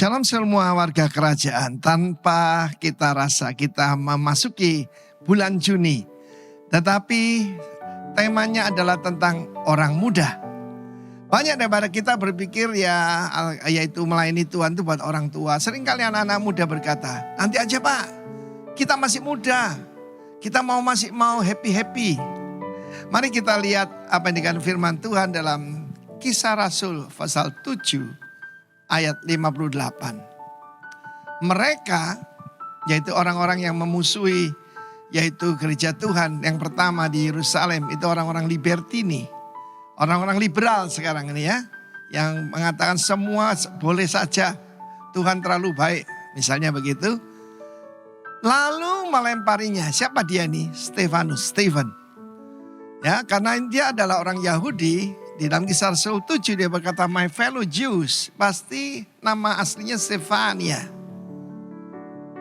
Shalom semua warga kerajaan, tanpa kita rasa kita memasuki bulan Juni. Tetapi temanya adalah tentang orang muda. Banyak daripada kita berpikir yaitu melayani Tuhan itu buat orang tua. Seringkali anak-anak muda berkata, nanti aja Pak, kita masih muda. Kita masih mau happy-happy. Mari kita lihat apa yang dikatakan firman Tuhan dalam Kisah Rasul pasal 7 ayat 58. Mereka, yaitu orang-orang yang memusuhi, yaitu gereja Tuhan yang pertama di Yerusalem, itu orang-orang libertini. Orang-orang liberal sekarang ini ya, yang mengatakan semua boleh saja, Tuhan terlalu baik, misalnya begitu. Lalu melemparinya, siapa dia nih? Stephen. Ya, karena dia adalah orang Yahudi. Di dalam Kisah Rasul 7 dia berkata, my fellow Jews, pasti nama aslinya Stefania.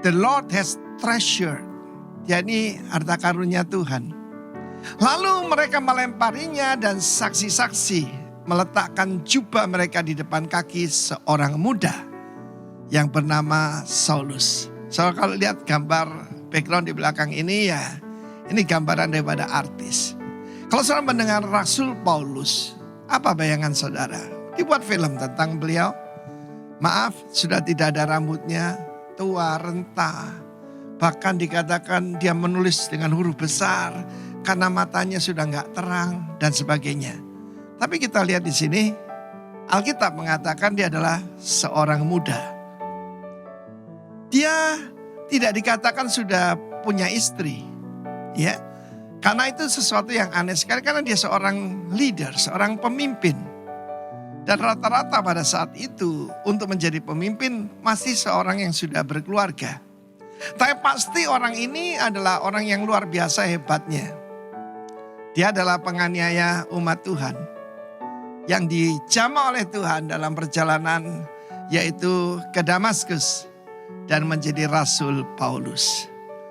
The Lord has treasured. Dia ini harta karunia Tuhan. Lalu mereka melemparinya dan saksi-saksi meletakkan jubah mereka di depan kaki seorang muda yang bernama Saulus. So kalau lihat gambar background di belakang ini ya, ini gambaran daripada artis. Kalau saudara mendengar Rasul Paulus, apa bayangan saudara? Dibuat film tentang beliau. Maaf, sudah tidak ada rambutnya, tua, renta. Bahkan dikatakan dia menulis dengan huruf besar karena matanya sudah nggak terang dan sebagainya. Tapi kita lihat di sini, Alkitab mengatakan dia adalah seorang muda. Dia tidak dikatakan sudah punya istri, ya. Karena itu sesuatu yang aneh sekali karena dia seorang leader, seorang pemimpin. Dan rata-rata pada saat itu untuk menjadi pemimpin masih seorang yang sudah berkeluarga. Tapi pasti orang ini adalah orang yang luar biasa hebatnya. Dia adalah penganiaya umat Tuhan yang dijamah oleh Tuhan dalam perjalanan yaitu ke Damaskus dan menjadi Rasul Paulus.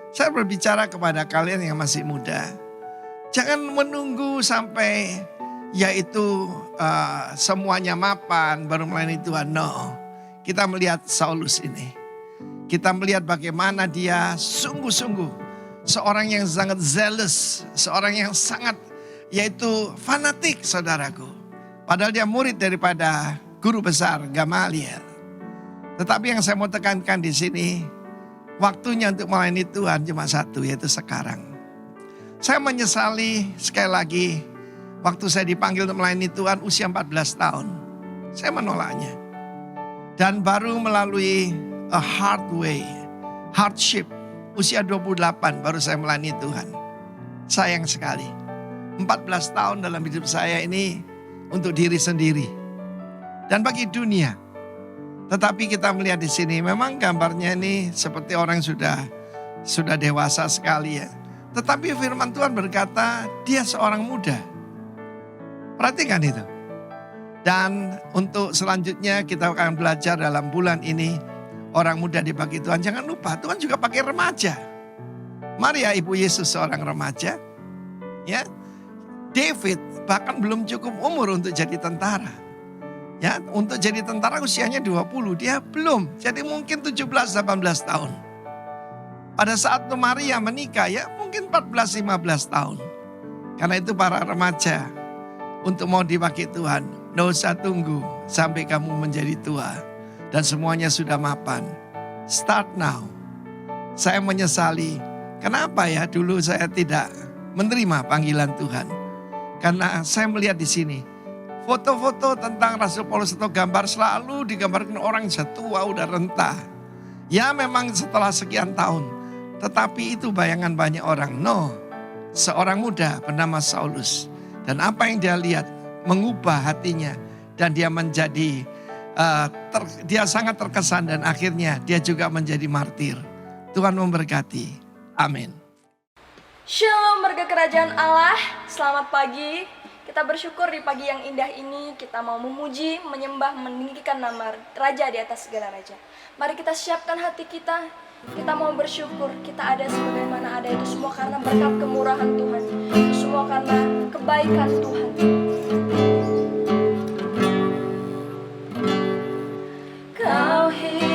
Saya berbicara kepada kalian yang masih muda. Jangan menunggu sampai yaitu semuanya mapan baru melayani Tuhan. No, kita melihat Saulus ini. Kita melihat bagaimana dia sungguh-sungguh seorang yang sangat zealous. Seorang yang sangat yaitu fanatik saudaraku. Padahal dia murid daripada guru besar Gamaliel. Tetapi yang saya mau tekankan di sini, waktunya untuk melayani Tuhan cuma satu, yaitu sekarang. Saya menyesali sekali lagi, waktu saya dipanggil untuk melayani Tuhan usia 14 tahun. Saya menolaknya. Dan baru melalui a hard way, hardship, usia 28 baru saya melayani Tuhan. Sayang sekali, 14 tahun dalam hidup saya ini untuk diri sendiri. Dan bagi dunia. Tetapi kita melihat di sini memang gambarnya ini seperti orang sudah dewasa sekali ya. Tetapi firman Tuhan berkata dia seorang muda. Perhatikan itu. Dan untuk selanjutnya kita akan belajar dalam bulan ini orang muda dibagi Tuhan. Jangan lupa Tuhan juga pakai remaja. Maria ibu Yesus seorang remaja. Ya. David bahkan belum cukup umur untuk jadi tentara. Ya, untuk jadi tentara usianya 20, dia belum. Jadi mungkin 17-18 tahun. Pada saat Maria menikah ya mungkin 14-15 tahun. Karena itu para remaja untuk mau dipakai Tuhan, nggak usah tunggu sampai kamu menjadi tua. Dan semuanya sudah mapan. Start now. Saya menyesali, kenapa ya dulu saya tidak menerima panggilan Tuhan. Karena saya melihat di sini, foto-foto tentang Rasul Paulus atau gambar selalu digambarkan orang tua udah renta. Ya memang setelah sekian tahun. Tetapi itu bayangan banyak orang. No, seorang muda bernama Saulus. Dan apa yang dia lihat mengubah hatinya. Dan dia menjadi, dia sangat terkesan dan akhirnya dia juga menjadi martir. Tuhan memberkati. Amin. Shalom warga kerajaan Allah, selamat pagi. Kita bersyukur di pagi yang indah ini kita mau memuji, menyembah, meninggikan nama Raja di atas segala Raja. Mari kita siapkan hati kita mau bersyukur, kita ada sebagaimana ada itu semua karena berkat kemurahan Tuhan. Itu semua karena kebaikan Tuhan. Kau hidup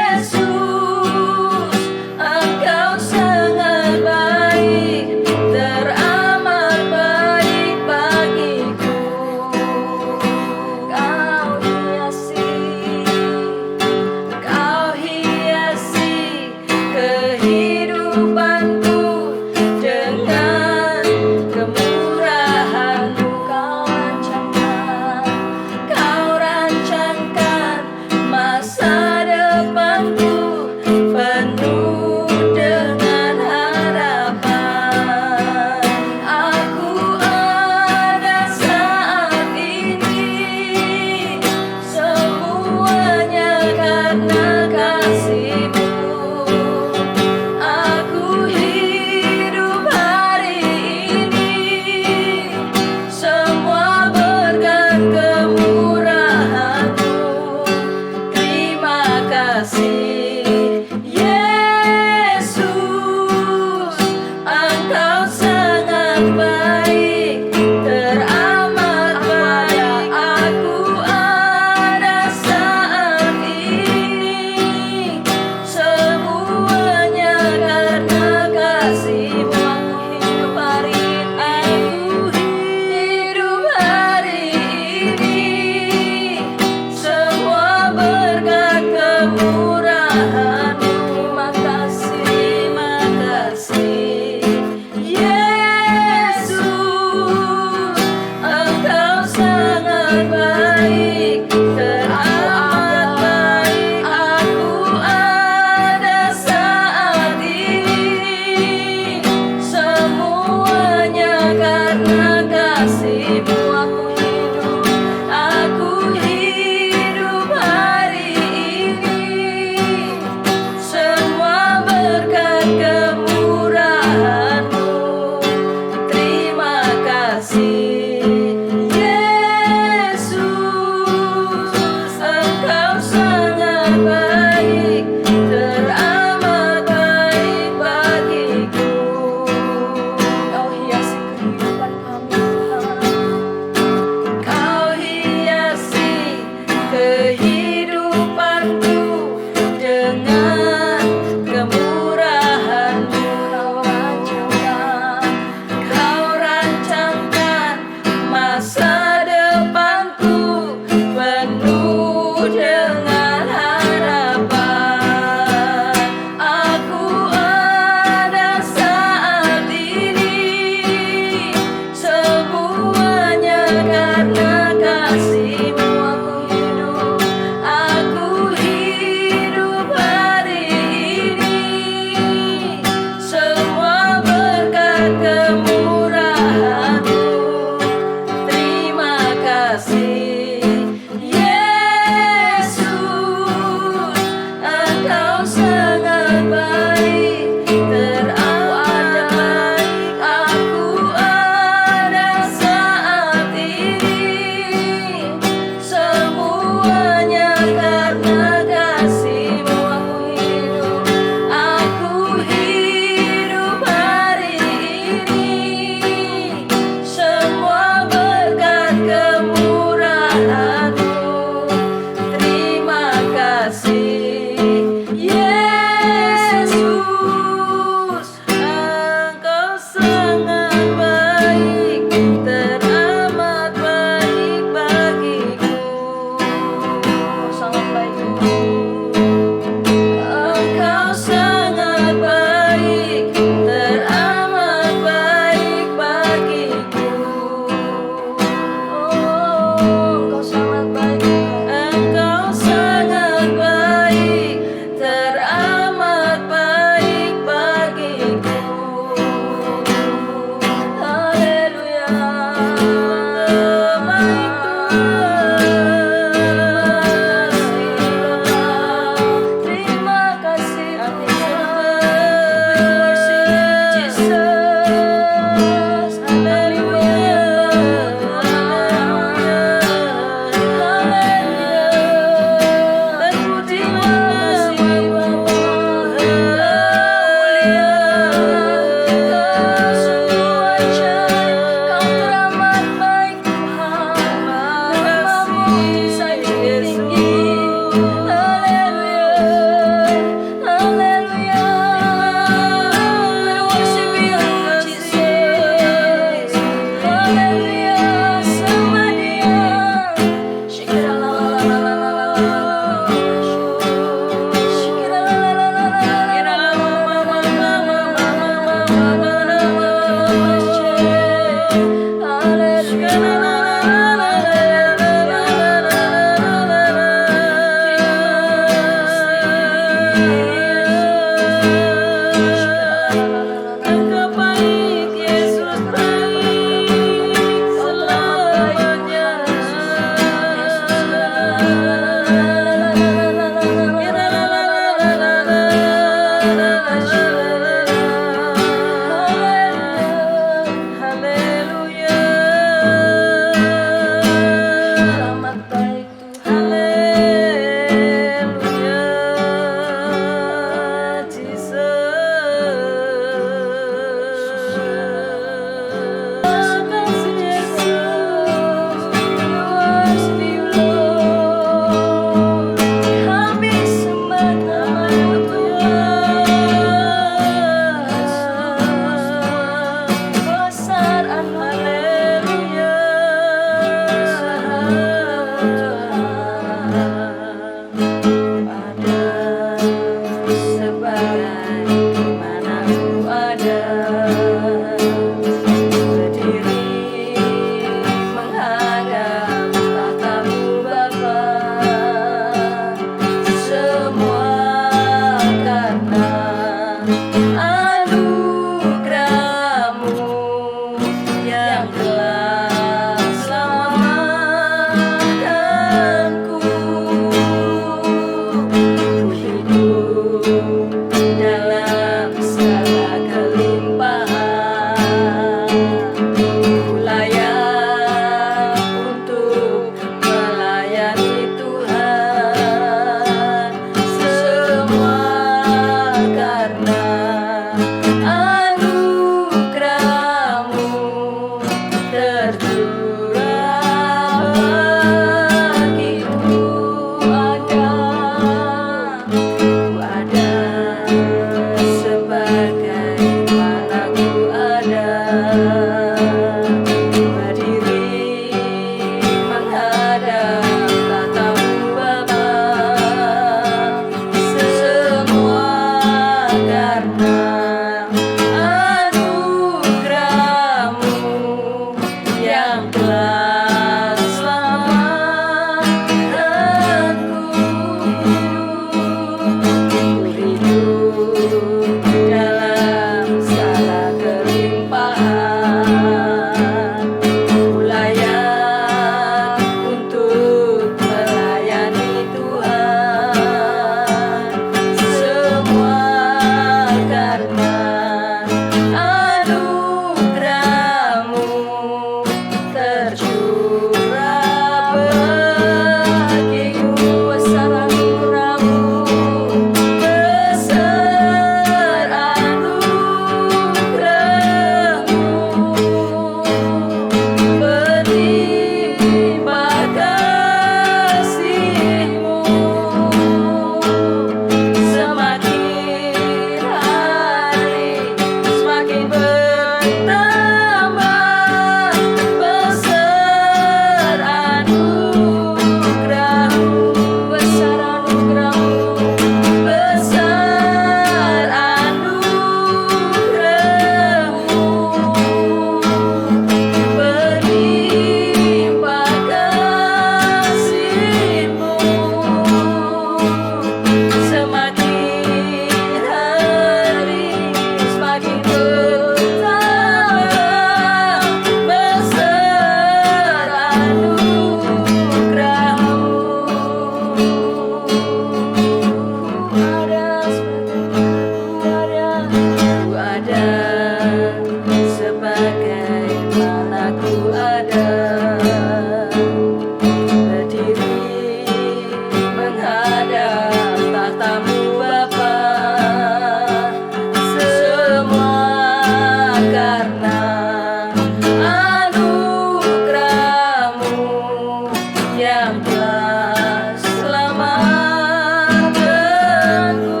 yang telah selamatkanku.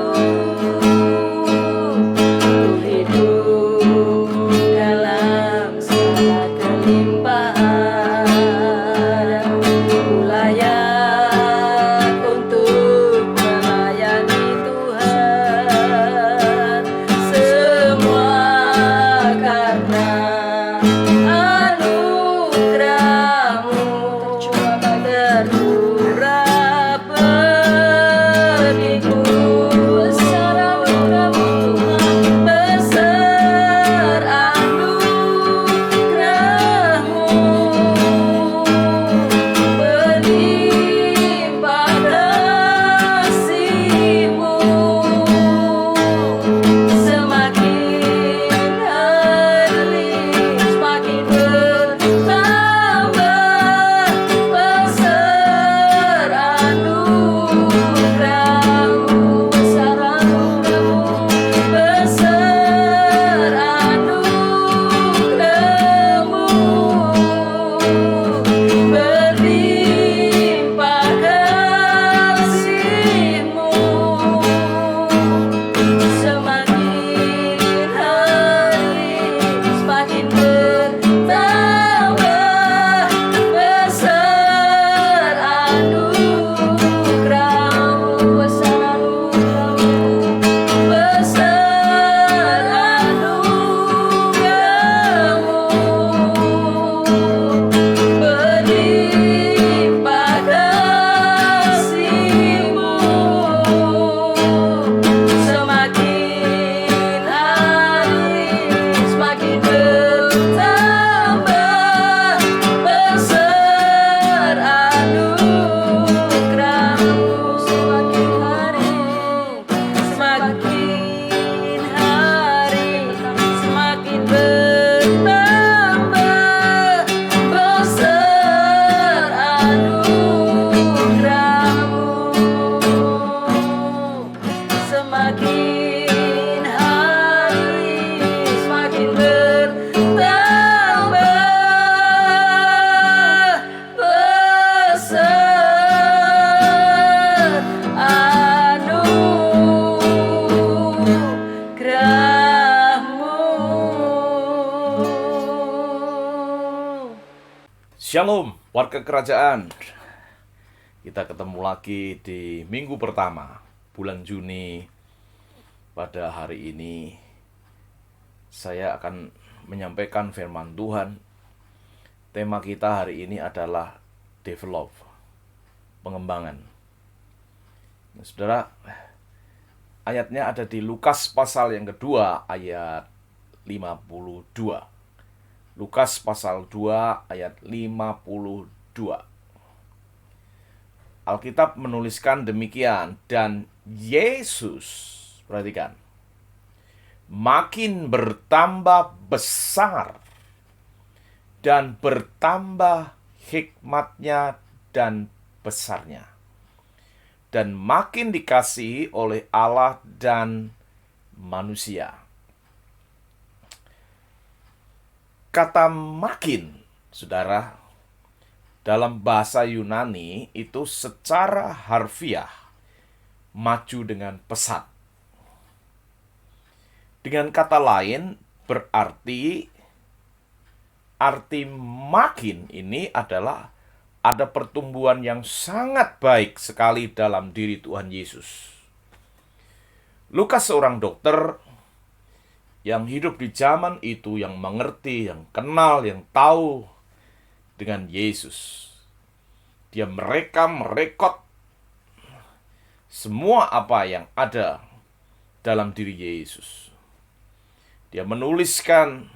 Ku hidup dalam segala kelimpahan, ku layak untuk melayani Tuhan. Semua karena anugerah-Mu tercurah bagiku. Besar anugerah-Mu Tuhan, besar anugerah-Mu, berlimpah kasih-Mu. Semakin hari semakin bertambah besar anugerah-Mu, besar anugerah-Mu, besar anugerah-Mu, berlimpah kasih-Mu. Semakin hari semakin bertambah besar anugerah-Mu, besar anugerah-Mu, besar anugerah-Mu, berlimpah kasih-Mu. Semakin hari semakin bertambah besar anugerah-Mu. Semakin hari semakin bertambah besar anugerah-Mu. Semakin hari semakin bertambah besar anugerah-Mu. Shalom, warga kerajaan. Kita ketemu lagi di minggu pertama bulan Juni. Pada hari ini saya akan menyampaikan firman Tuhan. Tema kita hari ini adalah develop, pengembangan. Nah, saudara, ayatnya ada di Lukas pasal yang kedua ayat 52. Lukas pasal 2 ayat 52. Alkitab menuliskan demikian, dan Yesus, perhatikan, makin bertambah besar dan bertambah hikmatnya dan besarnya, dan makin dikasihi oleh Allah dan manusia. Kata makin, saudara, dalam bahasa Yunani itu secara harfiah maju dengan pesat. Dengan kata lain, berarti arti makin ini adalah ada pertumbuhan yang sangat baik sekali dalam diri Tuhan Yesus. Lukas seorang dokter yang hidup di zaman itu, yang mengerti, yang kenal, yang tahu dengan Yesus. Dia merekod semua apa yang ada dalam diri Yesus. Dia menuliskan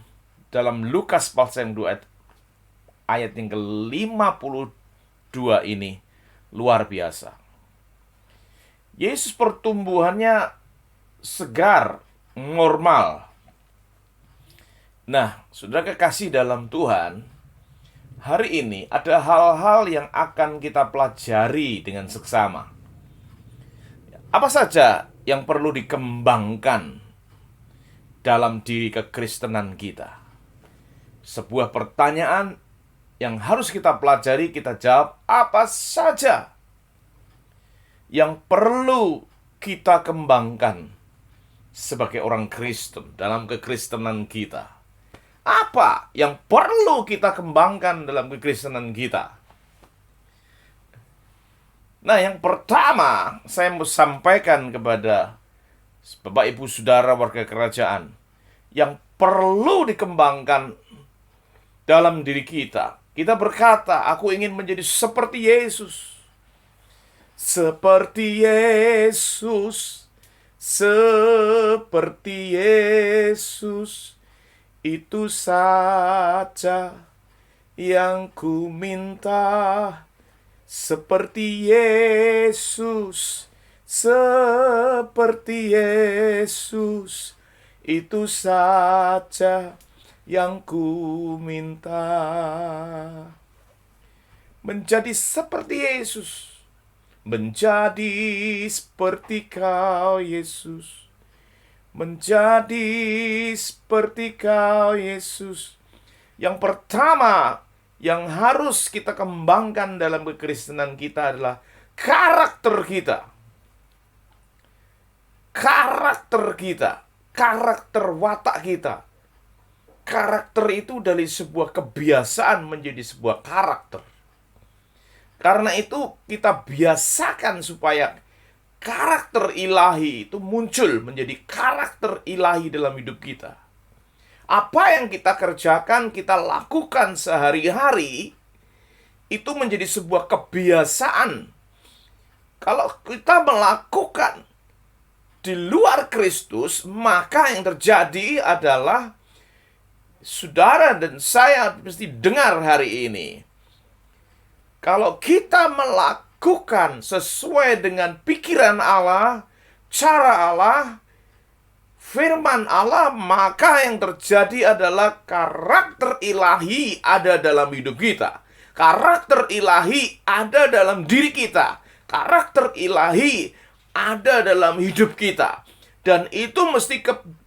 dalam Lukas pasal 2 ayat yang ke-52 ini luar biasa. Yesus pertumbuhannya segar, normal. Nah, saudara kekasih dalam Tuhan, hari ini ada hal-hal yang akan kita pelajari dengan seksama. Apa saja yang perlu dikembangkan dalam diri kekristenan kita? Sebuah pertanyaan yang harus kita pelajari, kita jawab apa saja yang perlu kita kembangkan sebagai orang Kristen dalam kekristenan kita. Apa yang perlu kita kembangkan dalam kekristenan kita? Nah, yang pertama saya mau sampaikan kepada Bapak Ibu Saudara warga kerajaan, yang perlu dikembangkan dalam diri kita. Kita berkata, aku ingin menjadi seperti Yesus. Seperti Yesus. Seperti Yesus. Itu saja yang ku minta. Seperti Yesus. Seperti Yesus. Itu saja yang ku minta. Menjadi seperti Yesus. Menjadi seperti Kau, Yesus. Menjadi seperti Kau, Yesus. Yang pertama yang harus kita kembangkan dalam kekristenan kita adalah karakter kita. Karakter kita. Karakter watak kita. Karakter itu dari sebuah kebiasaan menjadi sebuah karakter. Karena itu kita biasakan supaya karakter ilahi itu muncul menjadi karakter ilahi dalam hidup kita. Apa yang kita kerjakan, kita lakukan sehari-hari, itu menjadi sebuah kebiasaan. Kalau kita melakukan di luar Kristus, maka yang terjadi adalah saudara dan saya mesti dengar hari ini. Kalau kita melakukan sesuai dengan pikiran Allah, cara Allah, firman Allah, maka yang terjadi adalah karakter ilahi ada dalam hidup kita. Karakter ilahi ada dalam diri kita. Karakter ilahi ada dalam hidup kita. Dan itu mesti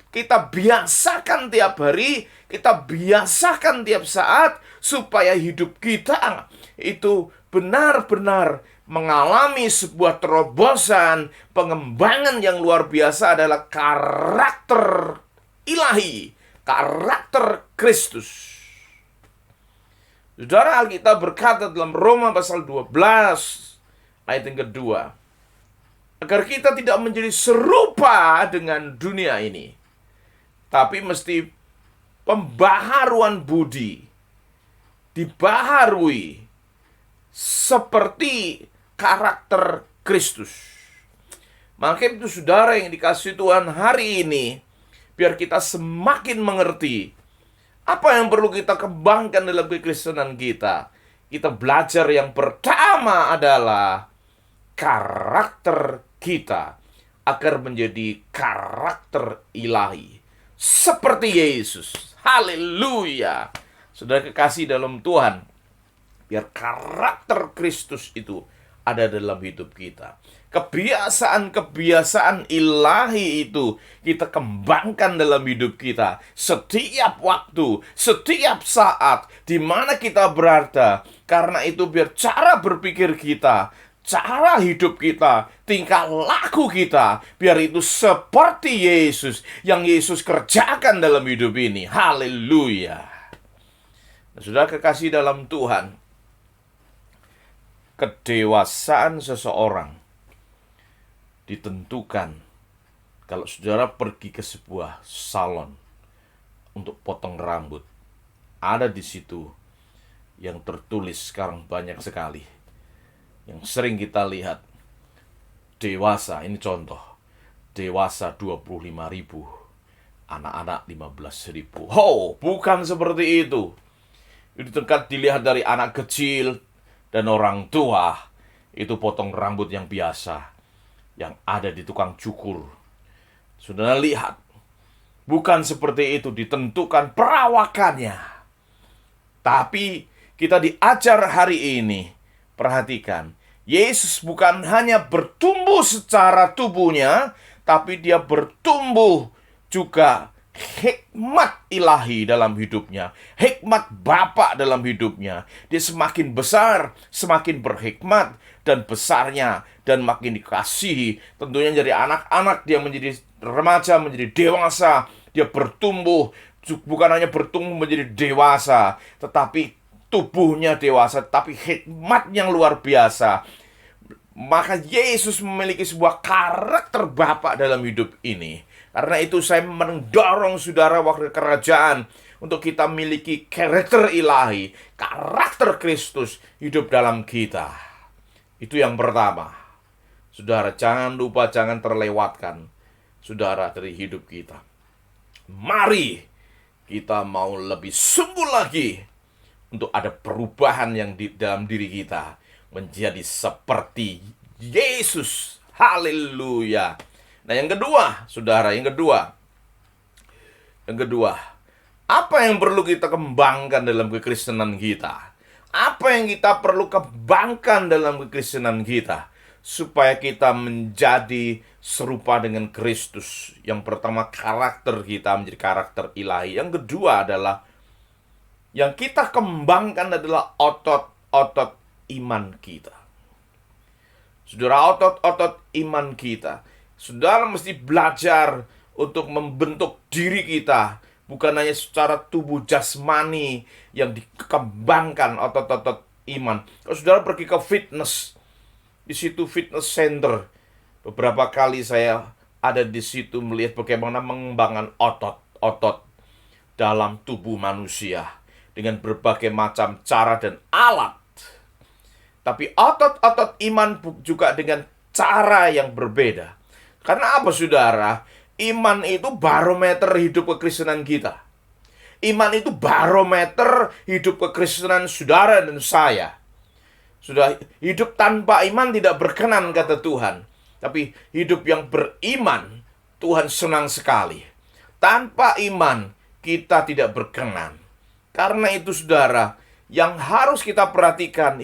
kita biasakan tiap hari, kita biasakan tiap saat, supaya hidup kita itu benar-benar mengalami sebuah terobosan, pengembangan yang luar biasa adalah karakter ilahi, karakter Kristus. Saudara, Alkitab berkata dalam Roma pasal 12 ayat yang kedua, agar kita tidak menjadi serupa dengan dunia ini, tapi mesti pembaharuan budi, dibaharui seperti karakter Kristus. Maka itu saudara yang dikasihi Tuhan hari ini, biar kita semakin mengerti apa yang perlu kita kembangkan dalam kekristenan kita. Kita belajar yang pertama adalah karakter kita agar menjadi karakter ilahi seperti Yesus. Haleluya. Saudara kekasih dalam Tuhan, biar karakter Kristus itu ada dalam hidup kita. Kebiasaan-kebiasaan ilahi itu kita kembangkan dalam hidup kita. Setiap waktu, setiap saat, di mana kita berada. Karena itu biar cara berpikir kita, cara hidup kita, tingkah laku kita, biar itu seperti Yesus, yang Yesus kerjakan dalam hidup ini. Haleluya. Nah, saudara kekasih dalam Tuhan, kedewasaan seseorang ditentukan kalau saudara pergi ke sebuah salon untuk potong rambut. Ada di situ yang tertulis sekarang banyak sekali, yang sering kita lihat, dewasa, ini contoh, dewasa 25.000, anak-anak 15.000. Oh, bukan seperti itu. Itu dekat dilihat dari anak kecil dan orang tua, itu potong rambut yang biasa, yang ada di tukang cukur. Saudara lihat, bukan seperti itu ditentukan perawakannya. Tapi kita diajar hari ini, perhatikan, Yesus bukan hanya bertumbuh secara tubuhnya, tapi dia bertumbuh juga hikmat ilahi dalam hidupnya, hikmat Bapa dalam hidupnya. Dia semakin besar, semakin berhikmat dan besarnya, dan makin dikasihi. Tentunya dari anak-anak dia menjadi remaja, menjadi dewasa, dia bertumbuh, bukan hanya bertumbuh menjadi dewasa, tetapi tubuhnya dewasa, tapi hikmat yang luar biasa. Maka Yesus memiliki sebuah karakter Bapa dalam hidup ini. Karena itu saya mendorong saudara wakil kerajaan untuk kita miliki karakter ilahi, karakter Kristus hidup dalam kita. Itu yang pertama. Saudara, jangan lupa, jangan terlewatkan, saudara, dari hidup kita. Mari kita mau lebih sungguh lagi untuk ada perubahan yang di dalam diri kita menjadi seperti Yesus. Haleluya. Nah, yang kedua, saudara, yang kedua, apa yang perlu kita kembangkan dalam kekristenan kita? Apa yang kita perlu kembangkan dalam kekristenan kita supaya kita menjadi serupa dengan Kristus? Yang pertama, karakter kita menjadi karakter ilahi. Yang kedua adalah yang kita kembangkan adalah otot-otot iman kita. Saudara, otot-otot iman kita. Saudara mesti belajar untuk membentuk diri kita, bukan hanya secara tubuh jasmani yang dikembangkan otot-otot iman. Kalau saudara pergi ke fitness, di situ fitness center, beberapa kali saya ada di situ melihat bagaimana mengembangkan otot-otot dalam tubuh manusia dengan berbagai macam cara dan alat. Tapi otot-otot iman juga dengan cara yang berbeda. Karena apa, saudara? Iman itu barometer hidup kekristenan kita. Iman itu barometer hidup kekristenan saudara dan saya. Sudah, hidup tanpa iman tidak berkenan, kata Tuhan. Tapi hidup yang beriman, Tuhan senang sekali. Tanpa iman, kita tidak berkenan. Karena itu, saudara, yang harus kita perhatikan,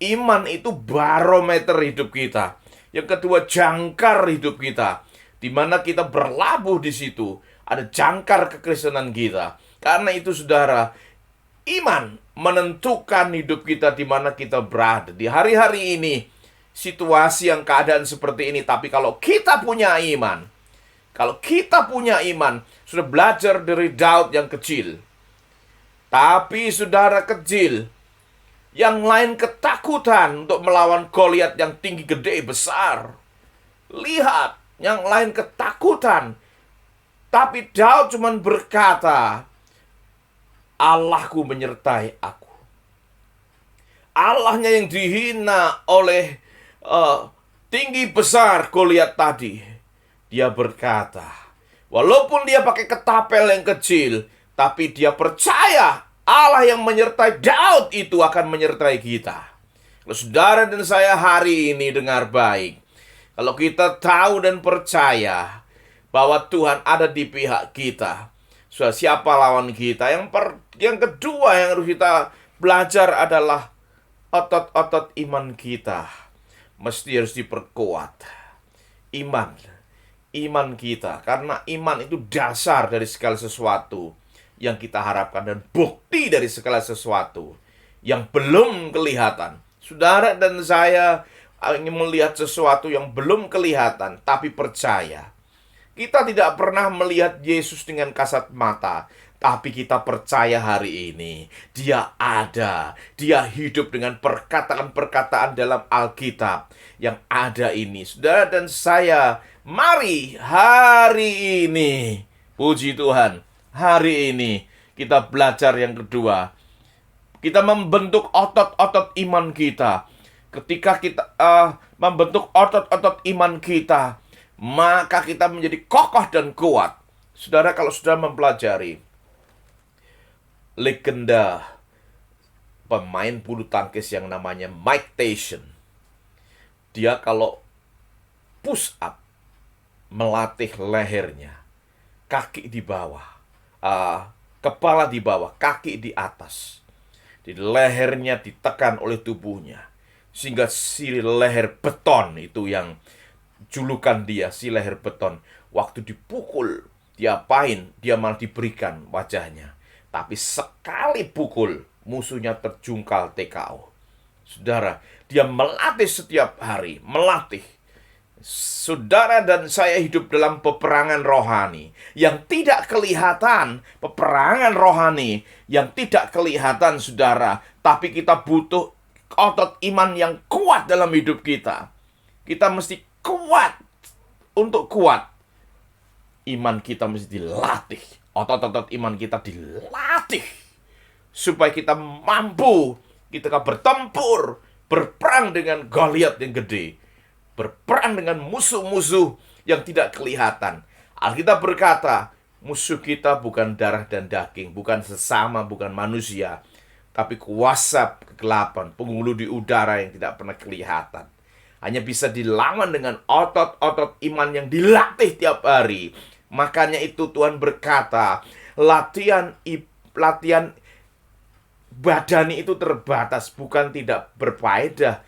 iman itu barometer hidup kita. Yang kedua, jangkar hidup kita. Di mana kita berlabuh di situ. Ada jangkar kekristenan kita. Karena itu, saudara, iman menentukan hidup kita di mana kita berada. Di hari-hari ini, situasi yang keadaan seperti ini. Tapi kalau kita punya iman, sudah belajar dari Daud yang kecil. Tapi saudara kecil, yang lain ketakutan untuk melawan Goliat yang tinggi, gede, besar. Lihat, yang lain ketakutan. Tapi Daud cuma berkata, Allahku menyertai aku. Allahnya yang dihina oleh tinggi besar Goliat tadi. Dia berkata, walaupun dia pakai ketapel yang kecil, tapi dia percaya Allah yang menyertai Daud itu akan menyertai kita. Kalau saudara dan saya hari ini dengar baik, kalau kita tahu dan percaya bahwa Tuhan ada di pihak kita, siapa lawan kita? Yang kedua yang harus kita belajar adalah otot-otot iman kita mesti harus diperkuat. Iman kita, karena iman itu dasar dari segala sesuatu yang kita harapkan dan bukti dari segala sesuatu yang belum kelihatan. Saudara dan saya ingin melihat sesuatu yang belum kelihatan, tapi percaya. Kita tidak pernah melihat Yesus dengan kasat mata, tapi kita percaya hari ini Dia ada. Dia hidup dengan perkataan-perkataan dalam Alkitab yang ada ini. Saudara dan saya, mari hari ini, puji Tuhan, hari ini kita belajar yang kedua. Kita membentuk otot-otot iman kita. Ketika kita membentuk otot-otot iman kita, maka kita menjadi kokoh dan kuat. Saudara, kalau sudah mempelajari legenda pemain bulu tangkis yang namanya Mike Tyson, dia kalau push up melatih lehernya, kaki di bawah, kepala di bawah, kaki di atas. Di lehernya ditekan oleh tubuhnya, sehingga si leher beton itu yang julukan dia, si leher beton. Waktu dipukul, diapain, dia malah diberikan wajahnya. Tapi sekali pukul, musuhnya terjungkal TKO. Saudara, dia melatih setiap hari, melatih. Saudara dan saya hidup dalam peperangan rohani yang tidak kelihatan, peperangan rohani yang tidak kelihatan, saudara. Tapi kita butuh otot iman yang kuat dalam hidup kita. Kita mesti kuat. Untuk kuat, iman kita mesti dilatih. Otot-otot iman kita dilatih. Supaya kita mampu ketika bertempur, berperang dengan Goliat yang gede. Berperang dengan musuh-musuh yang tidak kelihatan. Alkitab berkata, musuh kita bukan darah dan daging, bukan sesama, bukan manusia, tapi kuasa kegelapan, penghulu di udara yang tidak pernah kelihatan. Hanya bisa dilawan dengan otot-otot iman yang dilatih tiap hari. Makanya itu Tuhan berkata, latihan badani itu terbatas, bukan tidak berfaedah,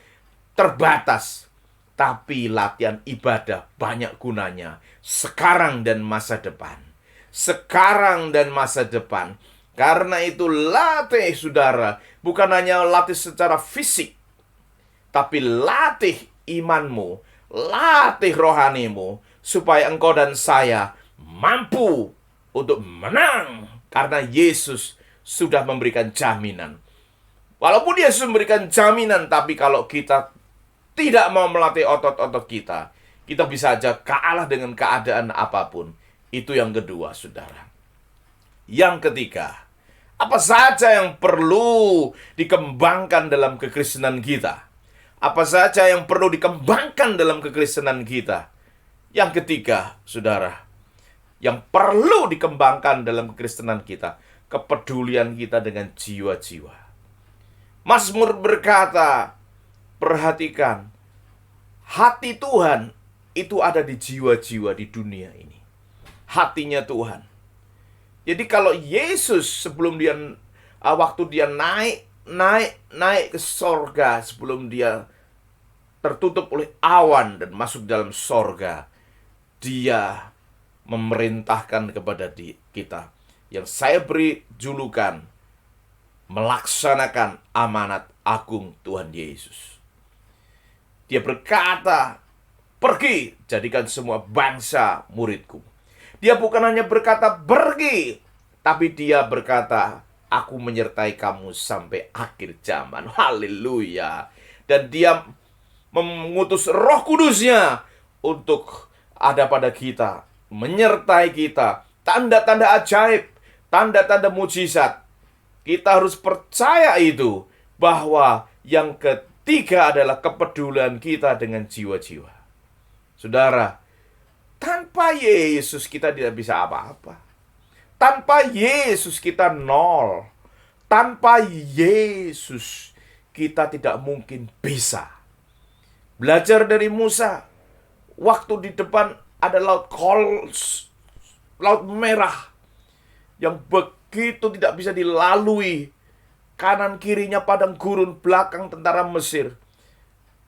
terbatas. Tapi latihan ibadah banyak gunanya sekarang dan masa depan. Sekarang dan masa depan. Karena itu latih, saudara, bukan hanya latih secara fisik, tapi latih imanmu, latih rohanimu, supaya engkau dan saya mampu untuk menang. Karena Yesus sudah memberikan jaminan. Walaupun Yesus memberikan jaminan, tapi kalau kita tidak mau melatih otot-otot kita, kita bisa aja kalah dengan keadaan apapun. Itu yang kedua, saudara. Yang ketiga, apa saja yang perlu dikembangkan dalam kekristenan kita? Apa saja yang perlu dikembangkan dalam kekristenan kita? Yang ketiga, saudara, yang perlu dikembangkan dalam kekristenan kita, kepedulian kita dengan jiwa-jiwa. Mazmur berkata, perhatikan, hati Tuhan itu ada di jiwa-jiwa di dunia ini. Hatinya Tuhan. Jadi kalau Yesus sebelum dia waktu dia naik ke sorga, sebelum dia tertutup oleh awan dan masuk dalam sorga, dia memerintahkan kepada kita, yang saya beri julukan, melaksanakan amanat agung Tuhan Yesus. Dia berkata, pergi, jadikan semua bangsa muridku. Dia bukan hanya berkata pergi, tapi dia berkata, aku menyertai kamu sampai akhir zaman. Haleluya. Dan dia mengutus Roh Kudusnya untuk ada pada kita, menyertai kita. Tanda-tanda ajaib, tanda-tanda mujizat. Kita harus percaya itu, bahwa yang ketiga adalah kepedulian kita dengan jiwa-jiwa. Saudara, tanpa Yesus kita tidak bisa apa-apa. Tanpa Yesus kita nol. Tanpa Yesus kita tidak mungkin bisa. Belajar dari Musa, waktu di depan ada laut merah yang begitu tidak bisa dilalui. Kanan kirinya padang gurun, belakang tentara Mesir.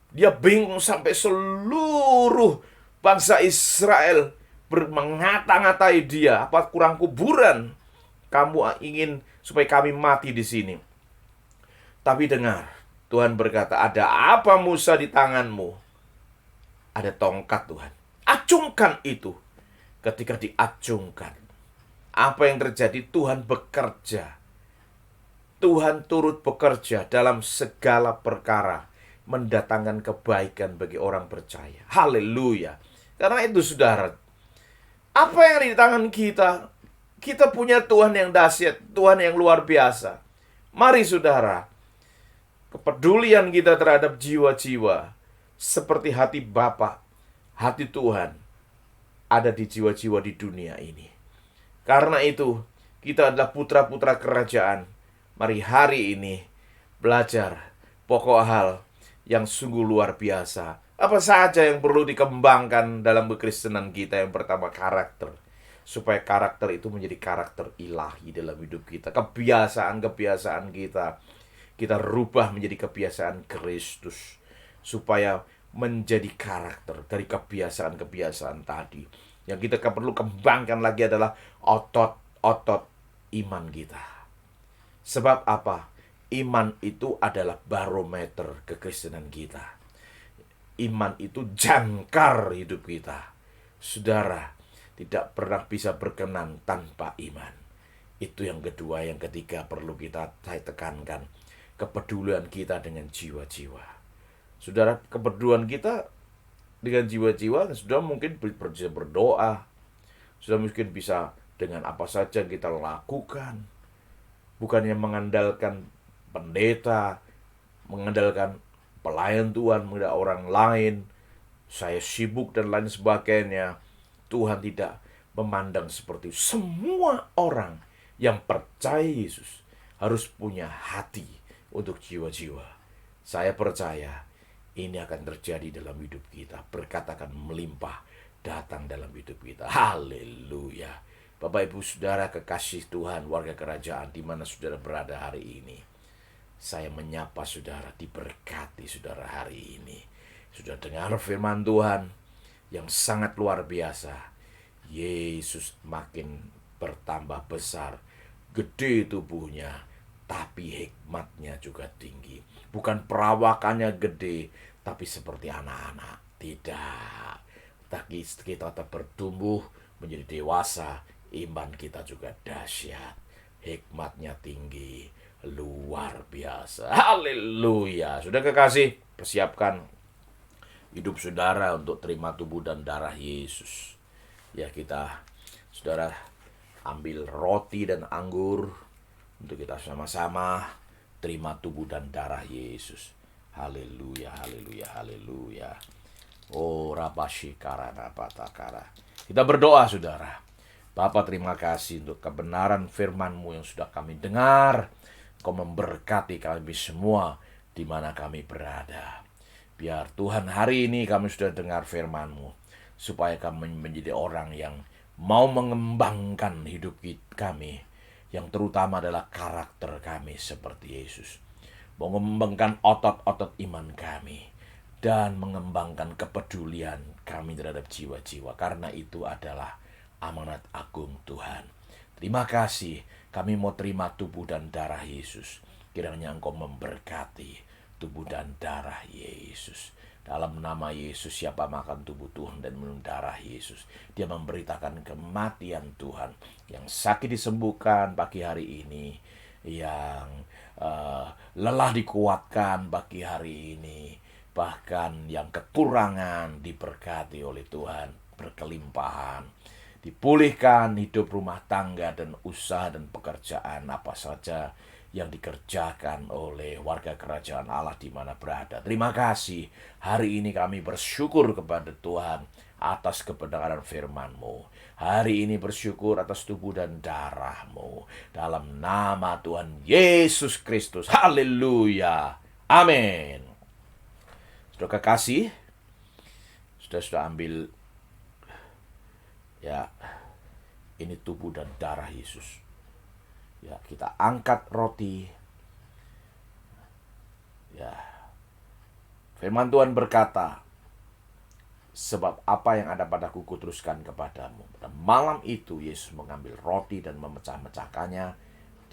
Dia bingung sampai seluruh bangsa Israel mengata-ngatai dia. Apa kurang kuburan? Kamu ingin supaya kami mati di sini. Tapi dengar, Tuhan berkata, ada apa Musa di tanganmu? Ada tongkat Tuhan. Acungkan itu. Ketika diacungkan, apa yang terjadi? Tuhan bekerja. Tuhan turut bekerja dalam segala perkara, mendatangkan kebaikan bagi orang percaya. Haleluya. Karena itu, saudara, apa yang ada di tangan kita? Kita punya Tuhan yang dahsyat, Tuhan yang luar biasa. Mari, saudara, kepedulian kita terhadap jiwa-jiwa seperti hati Bapa, hati Tuhan ada di jiwa-jiwa di dunia ini. Karena itu, kita adalah putra-putra kerajaan. Mari hari ini belajar pokok hal yang sungguh luar biasa. Apa saja yang perlu dikembangkan dalam kekristenan kita? Yang pertama, karakter. Supaya karakter itu menjadi karakter ilahi dalam hidup kita. Kebiasaan-kebiasaan kita rubah menjadi kebiasaan Kristus. Supaya menjadi karakter dari kebiasaan-kebiasaan tadi. Yang kita perlu kembangkan lagi adalah otot-otot iman kita. Sebab apa? Iman itu adalah barometer kekristenan kita. Iman itu jangkar hidup kita. Saudara, tidak pernah bisa berkenan tanpa iman. Itu yang kedua. Yang ketiga perlu saya tekankan. Kepedulian kita dengan jiwa-jiwa. Saudara, kepedulian kita dengan jiwa-jiwa, sudah mungkin bisa berdoa. Sudah mungkin bisa dengan apa saja kita lakukan. Bukannya mengandalkan pendeta, mengandalkan pelayan Tuhan, mengandalkan orang lain. Saya sibuk dan lain sebagainya. Tuhan tidak memandang seperti itu. Semua orang yang percaya Yesus harus punya hati untuk jiwa-jiwa. Saya percaya ini akan terjadi dalam hidup kita. Berkat akan melimpah datang dalam hidup kita. Haleluya. Bapak Ibu Saudara kekasih Tuhan, warga kerajaan di mana saudara berada hari ini. Saya menyapa saudara, diberkati saudara hari ini. Sudah dengar firman Tuhan yang sangat luar biasa. Yesus makin bertambah besar, gede tubuhnya, tapi hikmatnya juga tinggi. Bukan perawakannya gede, tapi seperti anak-anak. Tidak. Tapi kita tetap bertumbuh menjadi dewasa, iman kita juga dahsyat. Hikmatnya tinggi, luar biasa. Haleluya. Sudah kekasih, persiapkan hidup saudara untuk terima tubuh dan darah Yesus. Ya, kita saudara ambil roti dan anggur untuk kita sama-sama terima tubuh dan darah Yesus. Haleluya, haleluya, haleluya. Oh, rabashikara napatakara. Kita berdoa saudara. Bapa, terima kasih untuk kebenaran firman-Mu yang sudah kami dengar. Kau memberkati kami semua di mana kami berada. Biar Tuhan hari ini kami sudah dengar firman-Mu, supaya kami menjadi orang yang mau mengembangkan hidup kami, yang terutama adalah karakter kami seperti Yesus. Mau mengembangkan otot-otot iman kami, dan mengembangkan kepedulian kami terhadap jiwa-jiwa. Karena itu adalah amanat agung Tuhan. Terima kasih, kami mau terima tubuh dan darah Yesus. Kiranya Engkau memberkati tubuh dan darah Yesus. Dalam nama Yesus, siapa makan tubuh Tuhan dan minum darah Yesus, dia memberitakan kematian Tuhan. Yang sakit disembuhkan pagi hari ini, yang lelah dikuatkan pagi hari ini, bahkan yang kekurangan diberkati oleh Tuhan, berkelimpahan. Dipulihkan hidup rumah tangga dan usaha dan pekerjaan apa saja yang dikerjakan oleh warga kerajaan Allah di mana berada. Terima kasih. Hari ini kami bersyukur kepada Tuhan atas kebenaran firman-Mu. Hari ini bersyukur atas tubuh dan darah-Mu. Dalam nama Tuhan Yesus Kristus. Haleluya. Amin. Sudah kekasih, sudah ambil ya, ini tubuh dan darah Yesus. Ya, kita angkat roti. Ya. Firman Tuhan berkata, sebab apa yang ada padaku kuteruskan kepadamu. Pada malam itu Yesus mengambil roti dan memecah-mecahkannya.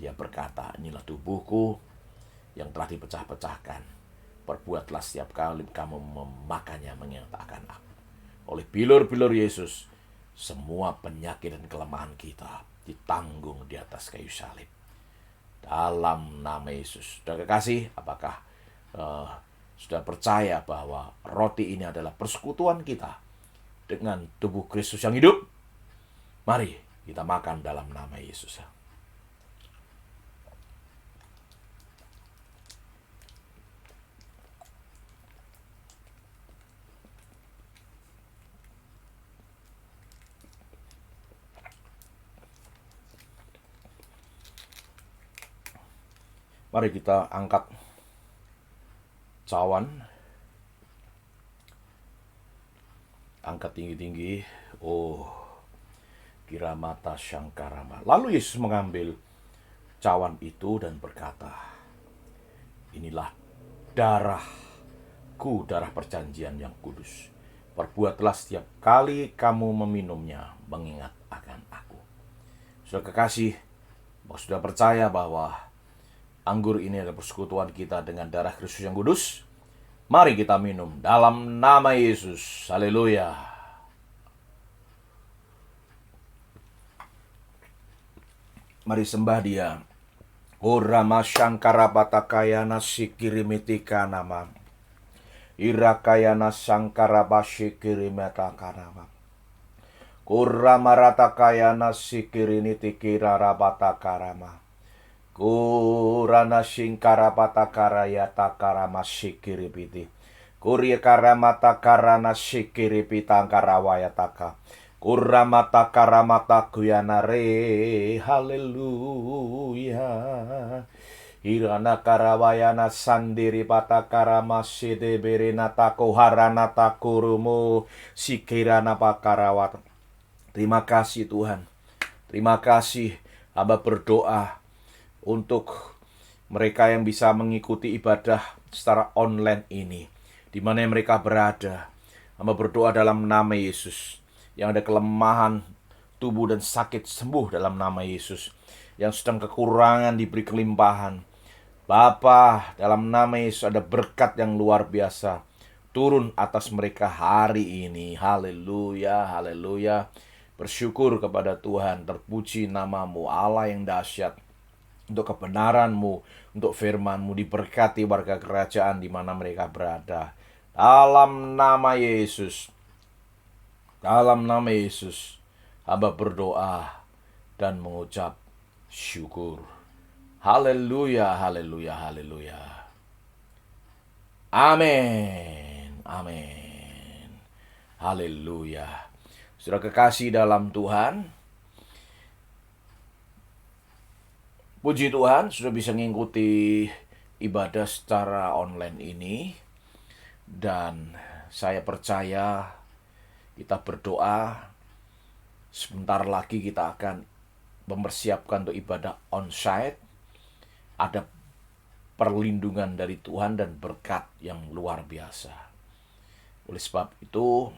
Dia berkata, inilah tubuhku yang telah dipecah-pecahkan. Perbuatlah setiap kali kamu memakannya mengingat akan aku. Oleh bilur-bilur Yesus, semua penyakit dan kelemahan kita ditanggung di atas kayu salib. Dalam nama Yesus. Sudah kekasih, apakah sudah percaya bahwa roti ini adalah persekutuan kita dengan tubuh Kristus yang hidup? Mari kita makan dalam nama Yesus. Mari kita angkat cawan. Angkat tinggi-tinggi. Oh, Kiramata Syangkarama. Lalu Yesus mengambil cawan itu dan berkata, inilah darahku, darah perjanjian yang kudus, Perbuatlah setiap kali kamu meminumnya, mengingat akan aku. Sudah kekasih, sudah percaya bahwa anggur ini adalah persekutuan kita dengan darah Kristus yang kudus. Mari kita minum dalam nama Yesus. Haleluya. Mari sembah Dia. Orama Shankara Batakayana Sikirimitika nama. Irakayana Shankara Bashikirimetaka nama. Kurama Ratakayana Sikiriniti Rabatakarama. Kurana Shinkara Batakaraya Takarama Sikiripiti. Kurya Karamata Karana Sikiripita Karawayataka. Kuramata karamata kuyanare, haleluya. Hirana karawayana sandiri pata karamaside berenata koharanata kurumu sikirana pakarawat. Terima kasih Tuhan. Terima kasih hamba berdoa untuk mereka yang bisa mengikuti ibadah secara online ini, di mana mereka berada. Hamba berdoa dalam nama Yesus. Yang ada kelemahan tubuh dan sakit sembuh dalam nama Yesus. Yang sedang kekurangan diberi kelimpahan. Bapa, dalam nama Yesus ada berkat yang luar biasa turun atas mereka hari ini. Haleluya, haleluya. Bersyukur kepada Tuhan, terpuji namamu Allah yang dahsyat. Untuk kebenaran-Mu, untuk firman-Mu, diberkati warga kerajaan di mana mereka berada. Dalam nama Yesus. Dalam nama Yesus, hamba berdoa dan mengucap syukur. Haleluya, haleluya, haleluya. Amin, amin. Haleluya. Saudara kekasih dalam Tuhan, puji Tuhan sudah bisa mengikuti ibadah secara online ini. Dan saya percaya kita berdoa, sebentar lagi kita akan mempersiapkan untuk ibadah onsite. Ada perlindungan dari Tuhan dan berkat yang luar biasa. Oleh sebab itu,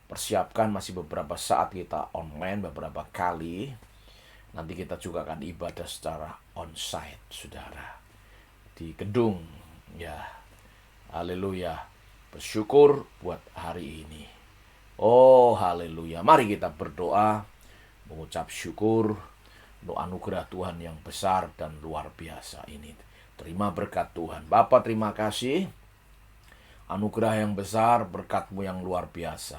persiapkan masih beberapa saat kita online, beberapa kali. Nanti kita juga akan ibadah secara onsite, saudara. Di gedung, ya. Haleluya. Bersyukur buat hari ini. Oh haleluya, mari kita berdoa, mengucap syukur untuk anugerah Tuhan yang besar dan luar biasa ini. Terima berkat Tuhan. Bapa, terima kasih, anugerah yang besar, berkat-Mu yang luar biasa.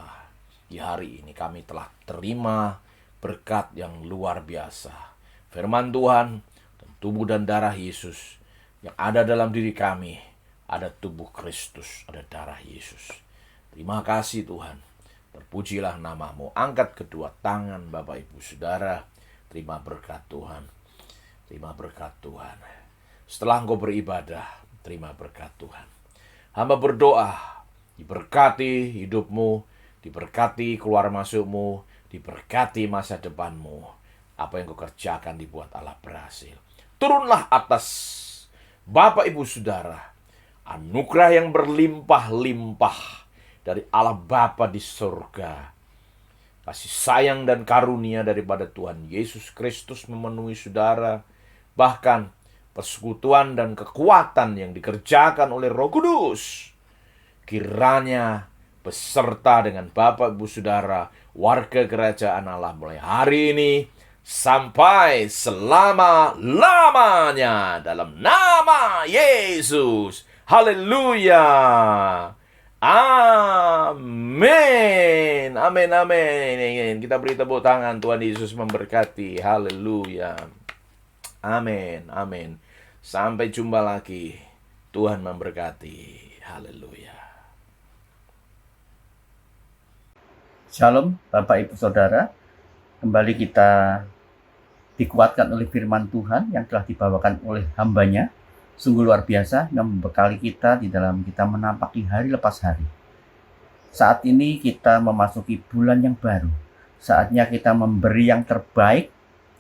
Di hari ini kami telah terima berkat yang luar biasa. Firman Tuhan, dan tubuh dan darah Yesus yang ada dalam diri kami. Ada tubuh Kristus, ada darah Yesus. Terima kasih Tuhan. Terpujilah namamu. Angkat kedua tangan Bapak Ibu Saudara. Terima berkat Tuhan. Terima berkat Tuhan. Setelah engkau beribadah, terima berkat Tuhan. Hamba berdoa, diberkati hidupmu, diberkati keluar masukmu, diberkati masa depanmu. Apa yang kau kerjakan dibuat Allah berhasil. Turunlah atas Bapak Ibu Saudara anugerah yang berlimpah-limpah dari Allah Bapa di surga. Kasih sayang dan karunia daripada Tuhan Yesus Kristus memenuhi saudara. Bahkan persekutuan dan kekuatan yang dikerjakan oleh Roh Kudus, kiranya beserta dengan Bapak Ibu Saudara, warga kerajaan Allah mulai hari ini sampai selama-lamanya dalam nama Yesus. Haleluya. Amin. Amin, amin. Kita beri tepuk tangan. Tuhan Yesus memberkati. Haleluya. Amin, amin. Sampai jumpa lagi. Tuhan memberkati. Haleluya. Shalom Bapak Ibu Saudara. Kembali kita dikuatkan oleh firman Tuhan yang telah dibawakan oleh hambanya. Sungguh luar biasa yang membekali kita di dalam kita menapaki hari lepas hari. Saat ini kita memasuki bulan yang baru. Saatnya kita memberi yang terbaik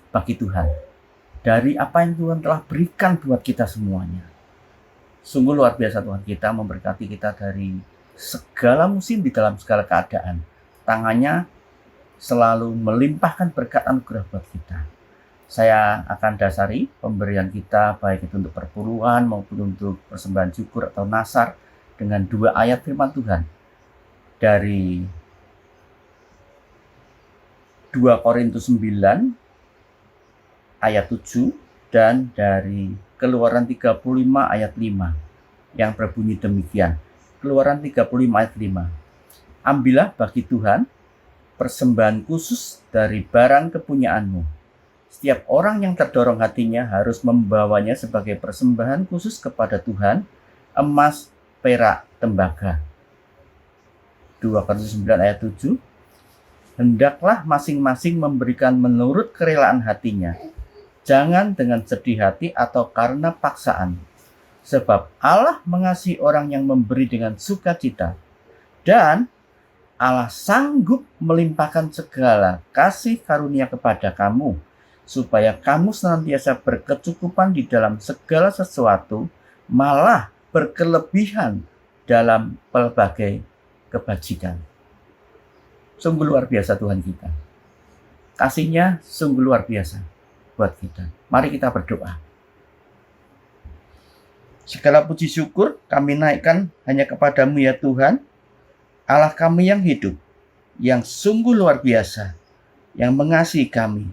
bagi Tuhan. Dari apa yang Tuhan telah berikan buat kita semuanya. Sungguh luar biasa Tuhan kita memberkati kita dari segala musim, di dalam segala keadaan. Tangannya selalu melimpahkan berkat anugerah buat kita. Saya akan dasari pemberian kita, baik itu untuk perpuluhan maupun untuk persembahan syukur atau nasar, dengan 2 ayat firman Tuhan dari 2 Korintus 9 ayat 7 dan dari Keluaran 35 ayat 5 yang berbunyi demikian. Keluaran 35 ayat 5. Ambillah bagi Tuhan persembahan khusus dari barang kepunyaanmu. Setiap orang yang terdorong hatinya harus membawanya sebagai persembahan khusus kepada Tuhan, emas, perak, tembaga. 2 Korintus 9 ayat 7. Hendaklah masing-masing memberikan menurut kerelaan hatinya, jangan dengan sedih hati atau karena paksaan. Sebab Allah mengasihi orang yang memberi dengan sukacita, dan Allah sanggup melimpahkan segala kasih karunia kepada kamu, supaya kamu senantiasa berkecukupan di dalam segala sesuatu, malah berkelebihan dalam pelbagai kebajikan. Sungguh luar biasa Tuhan kita. Kasih-Nya sungguh luar biasa buat kita. Mari kita berdoa. Segala puji syukur kami naikkan hanya kepadamu ya Tuhan, Allah kami yang hidup, yang sungguh luar biasa, yang mengasihi kami.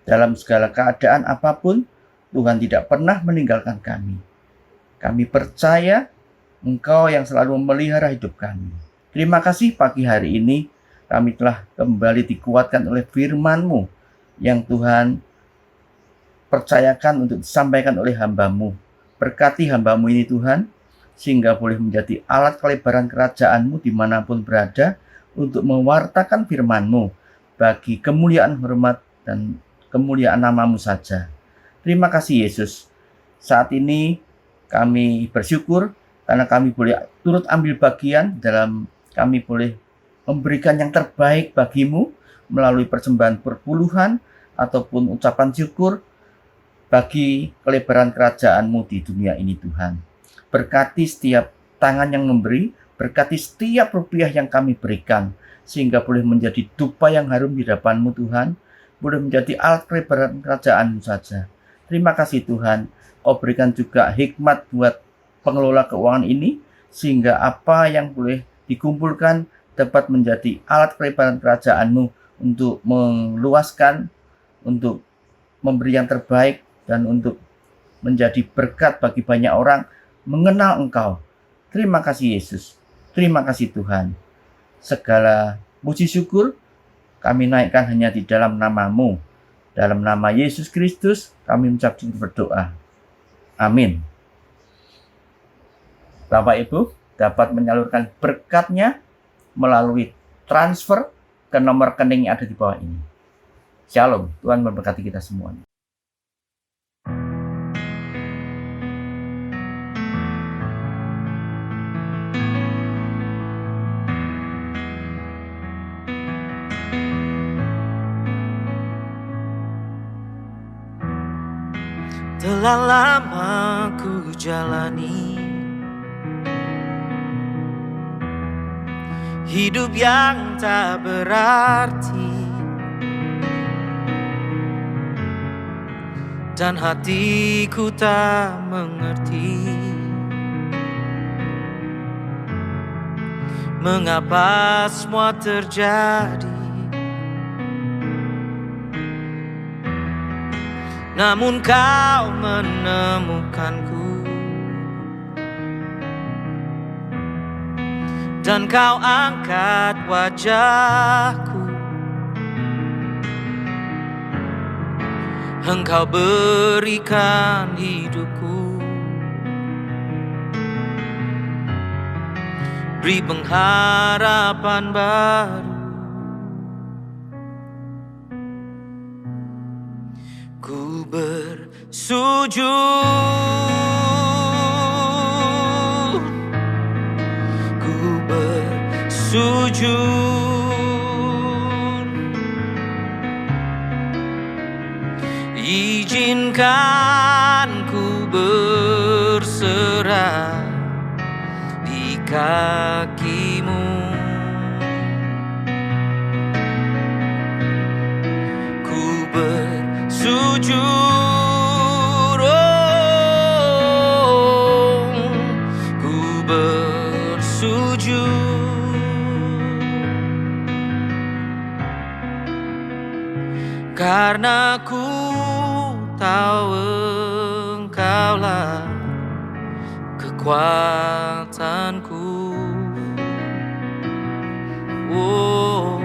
Dalam segala keadaan apapun, Tuhan tidak pernah meninggalkan kami. Kami percaya Engkau yang selalu memelihara hidup kami. Terima kasih pagi hari ini kami telah kembali dikuatkan oleh firman-Mu yang Tuhan percayakan untuk disampaikan oleh hamba-Mu. Berkati hamba-Mu ini Tuhan, sehingga boleh menjadi alat kelebaran kerajaan-Mu dimanapun berada untuk mewartakan firman-Mu bagi kemuliaan, hormat, dan kemuliaan nama-Mu saja. Terima kasih Yesus. Saat ini kami bersyukur karena kami boleh turut ambil bagian dalam, kami boleh memberikan yang terbaik bagi-Mu melalui persembahan perpuluhan ataupun ucapan syukur bagi kelebaran kerajaan-Mu di dunia ini Tuhan. Berkati setiap tangan yang memberi, berkati setiap rupiah yang kami berikan, sehingga boleh menjadi dupa yang harum di hadapan-Mu Tuhan, boleh menjadi alat kelebaran kerajaan-Mu saja. Terima kasih Tuhan, Kau berikan juga hikmat buat pengelola keuangan ini, sehingga apa yang boleh dikumpulkan dapat menjadi alat kelebaran kerajaan-Mu untuk meluaskan, untuk memberi yang terbaik, dan untuk menjadi berkat bagi banyak orang mengenal Engkau. Terima kasih Yesus. Terima kasih Tuhan. Segala puji syukur kami naikkan hanya di dalam nama-Mu. Dalam nama Yesus Kristus kami mengucap syukur berdoa. Amin. Bapak Ibu dapat menyalurkan berkat-Nya melalui transfer ke nomor rekening yang ada di bawah ini. Shalom. Tuhan memberkati kita semuanya. Telah lama ku jalani hidup yang tak berarti, dan hatiku tak mengerti mengapa semua terjadi. Namun Kau menemukanku, dan Kau angkat wajahku. Engkau berikan hidupku, beri pengharapan baru. Ku bersujud, ku bersujud, izinkan ku berserah di kakimu. Ku bersujud, oh, ku bersujud, karena ku tahu Engkaulah kekuatanku. Oh,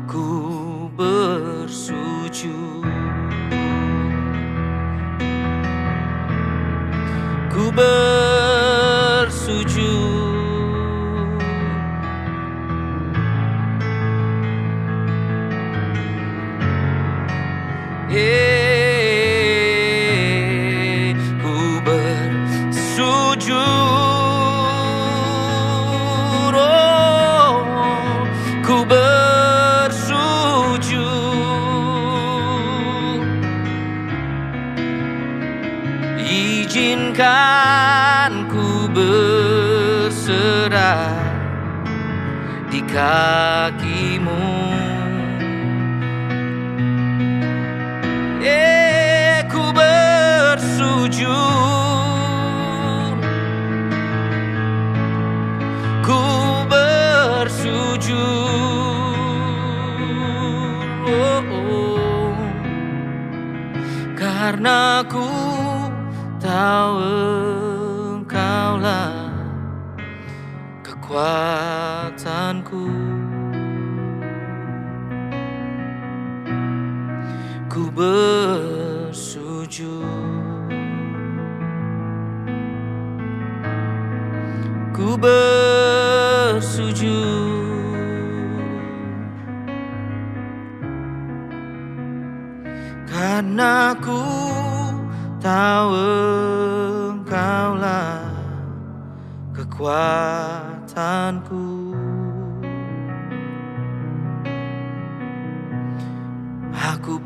ku bersujud, ku bersujud. Ku bersujud, oh, ku bersujud. Izinkan ku berserah di kakimu. Ku bersujud, ku bersujud, oh, oh, karena ku tahu Engkaulah kekuatanku. Ku bersujud, ku bersujud, karena ku tahu Engkaulah kekuatanku. Aku